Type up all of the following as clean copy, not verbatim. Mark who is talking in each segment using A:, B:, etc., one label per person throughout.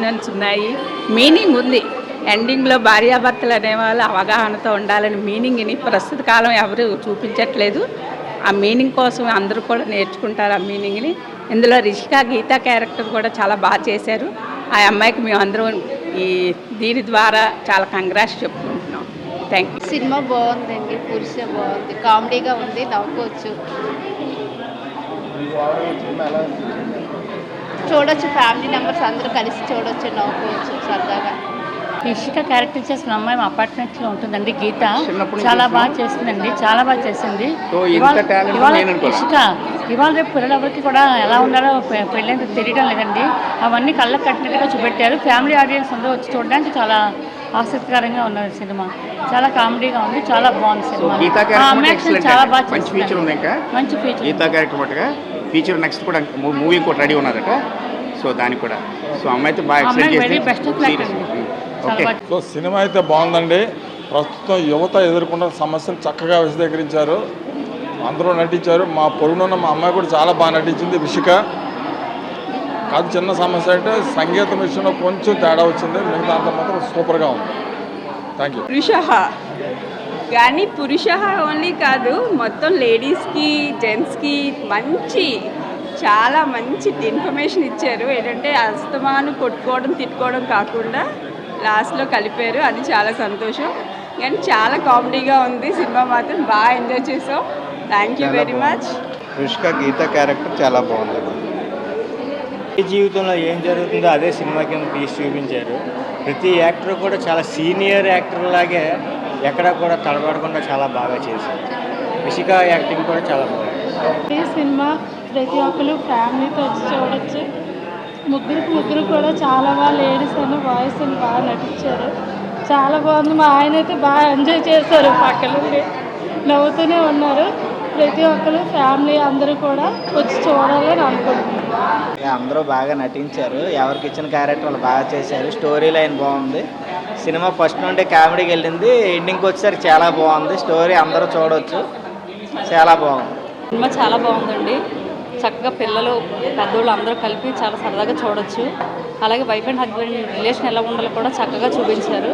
A: Emotionals ఉన్నాయి, meaning ఉంది. ఎండింగ్లో భార్యాభర్తలు అనేవాళ్ళు అవగాహనతో ఉండాలని మీనింగ్ని ప్రస్తుత కాలం ఎవరు చూపించట్లేదు. ఆ మీనింగ్ కోసం అందరూ కూడా నేర్చుకుంటారు ఆ మీనింగ్ని. ఇందులో రిషికా గీతా క్యారెక్టర్ కూడా చాలా బాగా చేశారు. ఆ అమ్మాయికి మేము అందరం దీని ద్వారా చాలా కంగ్రాట్స్ చెప్పుకుంటున్నాం. Thank you.
B: సినిమా బాగుందండి, పురుష బాగుంది, కామెడీగా ఉంది, నవ్వుకోవచ్చు, చూడొచ్చు. ఫ్యామిలీ మెంబర్స్ అందరూ కలిసి చూడొచ్చు, నవ్వుకోవచ్చు సరదాగా.
C: రిషిక క్యారెక్టర్ చేసిన అమ్మాయి మా అపార్ట్మెంట్లో ఉంటుందండి. గీత చాలా బాగా చేస్తుందండి, చాలా బాగా చేసింది. రిషిక ఇవాళ రేపు పిల్లలెవరికి కూడా ఎలా ఉండాలో పెళ్ళంటే తెలియడం లేదండి. అవన్నీ కళ్ళకు కట్టినట్టుగా చూపెట్టారు. ఫ్యామిలీ ఆడియన్స్ అందరూ వచ్చి చూడడానికి చాలా ఆసక్తికరంగా ఉన్నది సినిమా. చాలా కామెడీగా ఉంది, చాలా బాగుంది సినిమా. చాలా బాగా మంచి
D: ఫీచర్ నెక్స్ట్ కూడా మూవీ కూడా రెడీ ఉన్నారట. సో దానికి కూడా సో అమ్మాయి అయితే బాగా
E: సో సినిమా అయితే బాగుందండి. ప్రస్తుతం యువత ఎదుర్కొన్న సమస్యలు చక్కగా విశదీకరించారు, అందరూ నటించారు. మా పొరుగునున్న మా అమ్మాయి కూడా చాలా బాగా నటించింది. రిషిక కాదు, చిన్న సమస్య అంటే సంగీతం విషయంలో కొంచెం తేడా వచ్చింది, మిగతా అంతా మాత్రం సూపర్గా ఉంది. Thank you.
A: పురుష కానీ పురుష ఓన్లీ కాదు, మొత్తం లేడీస్కి జెంట్స్కి చాలా మంచి ఇన్ఫర్మేషన్ ఇచ్చారు. ఏంటంటే అస్తమాను కొట్టుకోవడం తిట్టుకోవడం కాకుండా లాస్ట్లో కలిపారు, అది చాలా సంతోషం. కానీ చాలా కామెడీగా ఉంది సినిమా, మాత్రం బాగా ఎంజాయ్ చేసాం. Thank you very much.
F: Rishika Geetha character చాలా బాగుంది.
G: ఈ జీవితంలో ఏం జరుగుతుందో అదే సినిమా కింద తీసి చూపించారు. ప్రతి యాక్టర్ కూడా చాలా సీనియర్ యాక్టర్ లాగే ఎక్కడా కూడా తడబడకుండా చాలా బాగా చేశారు. రిషిక యాక్టింగ్ కూడా చాలా బాగుంది.
H: ఈ సినిమా ప్రతి ఒక్కరు ఫ్యామిలీతో వచ్చి చూడొచ్చు. ముగ్గురు కూడా చాలా బాగా లేడీస్ అని బాయ్స్ అని బాగా నటించారు, చాలా బాగుంది. మా ఆయన అయితే బాగా ఎంజాయ్ చేశారు, పక్కనుండి నవ్వుతూనే ఉన్నారు. ప్రతి ఒక్కరు ఫ్యామిలీ అందరూ కూడా వచ్చి చూడాలని అనుకుంటున్నారు.
I: అందరూ బాగా నటించారు, ఎవరికి ఇచ్చిన క్యారెక్టర్ వాళ్ళు బాగా చేశారు. స్టోరీ లైన్ బాగుంది. సినిమా ఫస్ట్ నుండి కామెడీకి వెళ్ళింది, ఎండింగ్కి వచ్చేసరికి చాలా బాగుంది. స్టోరీ అందరూ చూడవచ్చు, చాలా బాగుంది.
C: సినిమా చాలా బాగుందండి. చక్కగా పిల్లలు పెద్దోళ్ళు అందరూ కలిపి చాలా సరదాగా చూడొచ్చు. అలాగే వైఫ్ అండ్ హస్బెండ్ రిలేషన్ ఎలా ఉండాలో కూడా చక్కగా చూపించారు.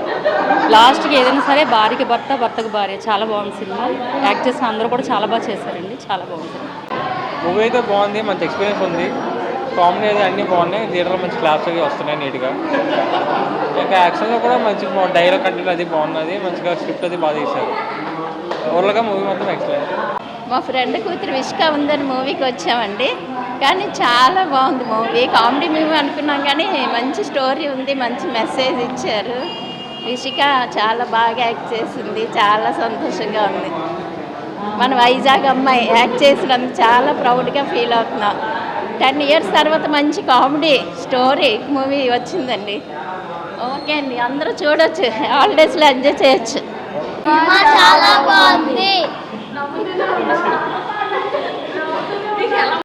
C: లాస్ట్కి ఏదైనా సరే భార్యకి భర్త, భర్తకు భార్య, చాలా బాగుంది సినిమా. యాక్ట్ చేసిన అందరూ కూడా చాలా బాగా చేశారండి, చాలా బాగుంది.
J: మూవీ అయితే బాగుంది, మంచి ఎక్స్పీరియన్స్ ఉంది. కామెడీ అయితే అన్నీ బాగున్నాయి, థియేటర్లో మంచి క్లాప్స్ అవి వస్తున్నాయి నీట్గా. ఇంకా యాక్షన్లో కూడా మంచి డైలాగ్ కంటెంట్ అది బాగున్నది, మంచిగా స్క్రిప్ట్ అది బాగా తీశారు. ఓవర్గా మూవీ మాత్రం ఎక్సలెంట్.
B: మా ఫ్రెండ్ కూతురు విష్క ఉందని మూవీకి వచ్చామండి, కానీ చాలా బాగుంది మూవీ. కామెడీ మూవీ అనుకున్నాం కానీ మంచి స్టోరీ ఉంది, మంచి మెసేజ్ ఇచ్చారు. రిషిక చాలా బాగా యాక్ట్ చేసింది, చాలా సంతోషంగా ఉంది. మన వైజాగ్ అమ్మాయి యాక్ట్ చేసినందుకు చాలా ప్రౌడ్గా ఫీల్ అవుతున్నాం. 10 years తర్వాత మంచి కామెడీ స్టోరీ మూవీ వచ్చిందండి. ఓకే అండి, అందరూ చూడొచ్చు, హాలిడేస్లో ఎంజాయ్ చేయొచ్చు.
K: చాలా బాగుంది.